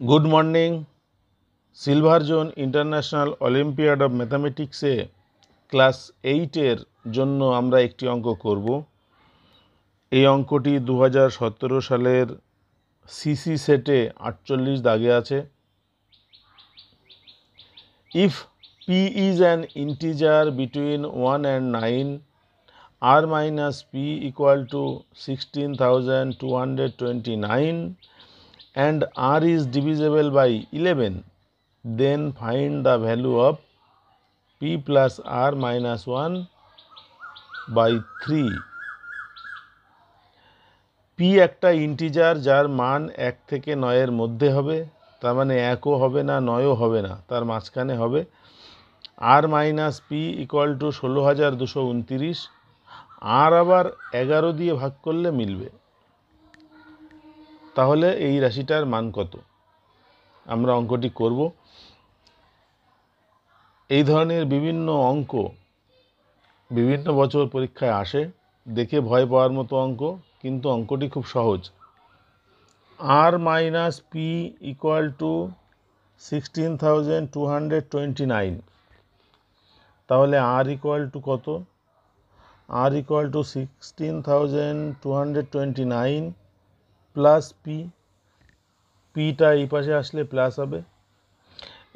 Good morning. Silver zone international olympiad of ম্যাথামেটিক্সে class 8-এর জন্য আমরা একটি অঙ্ক করব। এই অঙ্কটি 2017 সালের সিসি সেটে 48 দাগে আছে। If P is an integer between 1 and 9, r minus p equal to 16,229 and r is divisible by 11, then find the value of p plus r minus 1 by 3. p একটা ইন্টিজার যার মান 1 থেকে 9-এর মধ্যে হবে, তার মানে 1ও হবে না 9ও হবে না, তার মাঝখানে হবে। r minus P equal to 16,229, আর আবার 11 দিয়ে ভাগ করলে মিলবে। তাহলে এই রাশিটার মান কত? আমরা অঙ্কটি করব। এই ধরনের বিভিন্ন অঙ্ক বিভিন্ন বছর পরীক্ষায় আসে, দেখে ভয় পাওয়ার মতো অঙ্ক, কিন্তু অঙ্কটি খুব সহজ। r minus P equal to 16,229, তাহলে r ইকুয়াল টু কত? r equal to 16,229 plus P, পিটা এই পাশে আসলে প্লাস হবে।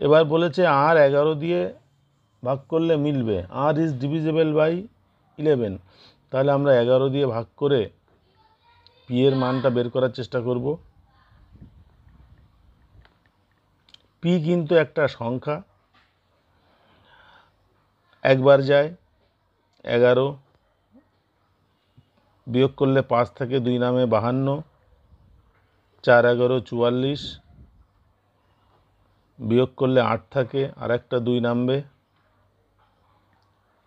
এবার বলেছে আর 11 দিয়ে ভাগ করলে মিলবে, আর ইজ ডিভিজিবল বাই 11, তাহলে আমরা 11 দিয়ে ভাগ করে পি এর মানটা বের করার চেষ্টা করব। পি কিন্তু একটা সংখ্যা, একবার যায় 11, বিয়োগ করলে 5 থাকে 2 নামে 52, 4 11 44, বিয়োগ করলে 8 থাকে আর একটা 2 নামবে,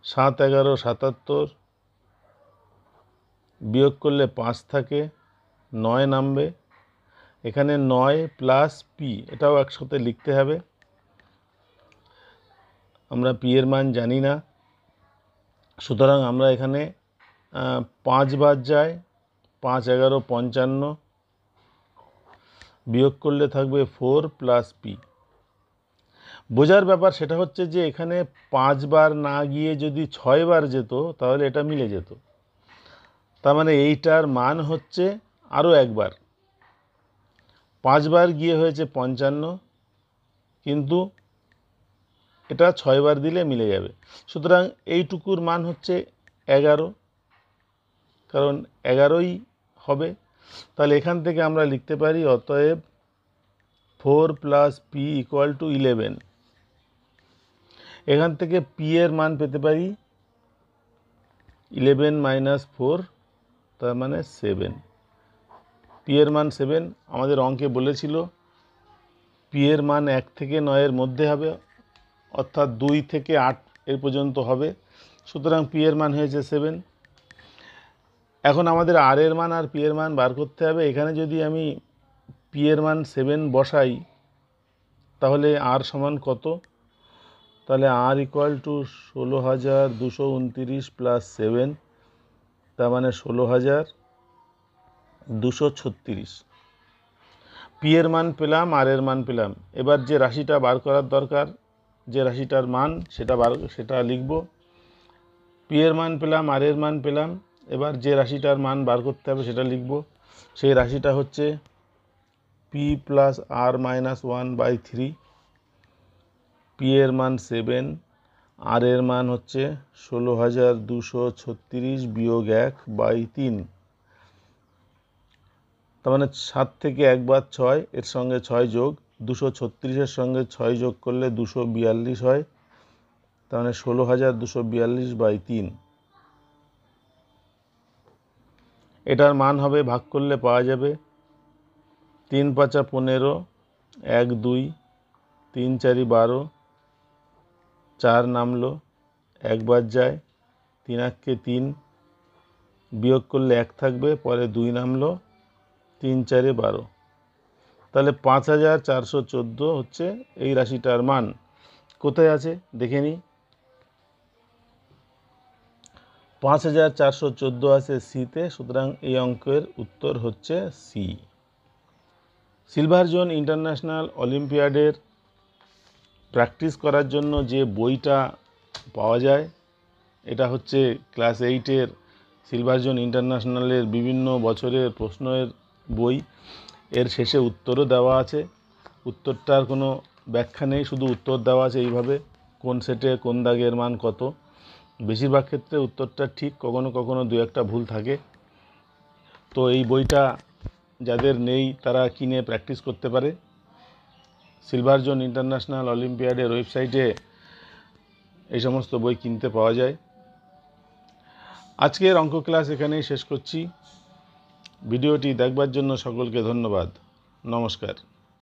7 11 77, বিয়োগ করলে 5 থাকে 9 নামবে। এখানে 9 প্লাস পি, এটাও একসাথে লিখতে হবে। আমরা পি এর মান জানি না, সুতরাং আমরা এখানে 5 বার যায়, 5 11 55, বিয়োগ করলে থাকবে 4 প্লাস পি। বোঝার ব্যাপার সেটা হচ্ছে যে এখানে 5 বার না গিয়ে যদি 6 বার যেত তাহলে এটা মিলে যেত। তার মানে এইটার মান হচ্ছে আরও একবার, 5 বার গিয়ে হয়েছে 55, কিন্তু এটা 6 বার দিলে মিলে যাবে। সুতরাং এইটুকুর মান হচ্ছে 11, কারণ 11ই হবে। তাহলে এখান থেকে আমরা লিখতে পারি অতএব 4 প্লাস পি ইকুয়াল টু 11। এখান থেকে পি এর মান পেতে পারি 11 মাইনাস 4, তার মানে 7। পি এর মান 7। আমাদের অঙ্কে বলেছিল পি এর মান 1 থেকে 9-এর মধ্যে হবে, অর্থাৎ 2 থেকে 8 এর পর্যন্ত হবে। সুতরাং পি এর মান হয়েছে 7। এখন আমাদের আর এর মান আর পি এর মান বার করতে হবে। এখানে যদি আমি পি এর মান 7 বসাই তাহলে আর সমান কত? তাহলে আর ইকুয়াল টু 16,229 প্লাস 7, তার মানে 16,236। পি এর মান পেলাম, আর এর মান পেলাম। এবার যে রাশিটা বার করার দরকার, যে রাশিটার মান সেটা লিখব। পি এর মান পেলাম, আর এর মান পেলাম, এবার যে রাশিটার মান বার করতে হবে সেটা লিখব। সেই রাশিটা হচ্ছে পি প্লাস আর মাইনাস 1/3। পি এর মান 7, আর এর মান হচ্ছে 16,236 বিয়োগ 1/3, তার মানে 7 থেকে 1 বার 6, এর সঙ্গে 6 যোগ, 236-এর সঙ্গে 6 যোগ করলে 242 হয়, তার মানে 16,242/3। এটার মান হবে, ভাগ করলে পাওয়া যাবে 3 5 15, 1 2, 3 4 12, 4 নামলো, 1 বার যায়, 3 1 3, বিয়োগ করলে 1 থাকবে, পরে 2 নামলো, 3 4 12। তাহলে 5,414 হচ্ছে এই রাশিটার মান। কোথায় আছে দেখে নিই। 5,414 আছে সিতে, সুতরাং এই অঙ্কের উত্তর হচ্ছে সি। সিলভার জোন ইন্টারন্যাশনাল অলিম্পিয়াডের প্র্যাকটিস করার জন্য যে বইটা পাওয়া যায় এটা হচ্ছে ক্লাস 8-এর সিলভার জোন ইন্টারন্যাশনালের বিভিন্ন বছরের প্রশ্নের বই। এর শেষে উত্তরও দেওয়া আছে। উত্তরটার কোনো ব্যাখ্যা নেই, শুধু উত্তর দেওয়া আছে এইভাবে, কোন সেটে কোন দাগের মান কত। বেশিরভাগ ক্ষেত্রে উত্তরটা ঠিক, কখনো কখনো দু একটা ভুল থাকে। তো এই বইটা যাদের নেই তারা কিনে প্র্যাকটিস করতে পারে। সিলভার জোন ইন্টারন্যাশনাল অলিম্পিয়াডের ওয়েবসাইটে এই সমস্ত বই কিনতে পাওয়া যায়। আজকের অঙ্ক ক্লাস এখানেই শেষ করছি। ভিডিওটি দেখবার জন্য সকলকে ধন্যবাদ। নমস্কার।